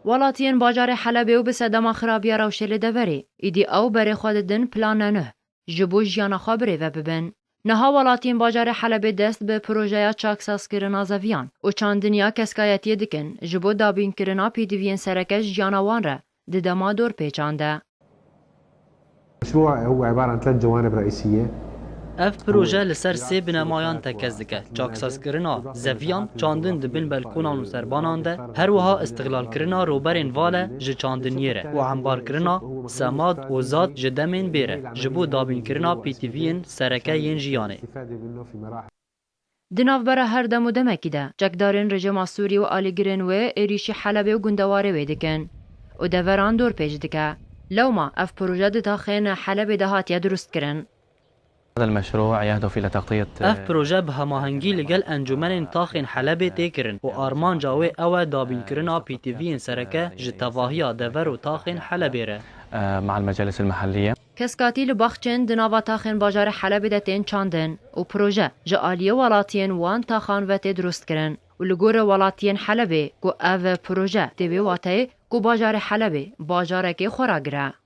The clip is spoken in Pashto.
ولاتین باجار حلب و به صدام خرابی روشل دوری ایدی او بر خود دن پلان نه جبو جیانا خبره و ببن نها ولاتین باجار حلب دست به پروژه چاکساز کرنا زویان و چند دنیا کسکایتی دکن جبو دابین کرنا پیدوین سرکش جیانوان را ددما دور پیچانده. المشروع هو عبارة عن 3 جوانب رئيسية. اف پروژه لسر سه بنمایان تکز دکه چاکساز کرنا زویان چاندن دبن بلکونان و سربانان ده هر وها استقلال کرنا روبرین واله ج چاندنیره و انبار کرنا سماد و زاد جدمین بیره جبو دابین کرنا پی تی وین سرکه ین جیانه. دناف برا هر دم و دمکی ده جکدارین رژیم سوری و آلیگرین و ایریشی حلب و گندواره ویدکن و دوران دور پیج دکه لوما اف پروژه ده تاخین حلب دهات درست کرن. هذا المشروع يهدف إلى تغطية اف پروژه به هماهنگی لگل انجمن تاخین حلب تکرن و آرمان جاوی او دابین کرنا پی تی وین سرکه ج تواهیا دور و تاخین حلبیره مع المجالس المحلية. کسکاتی لباخچن دناوا تاخین باجار حلب ده تین چاندن و پروژه ج آلیه ولاتین وان تاخان و درست کرن و لگور ولاتین حلب کو او پروژه دوی واته کو باجار حلب باجاره که خوراگره.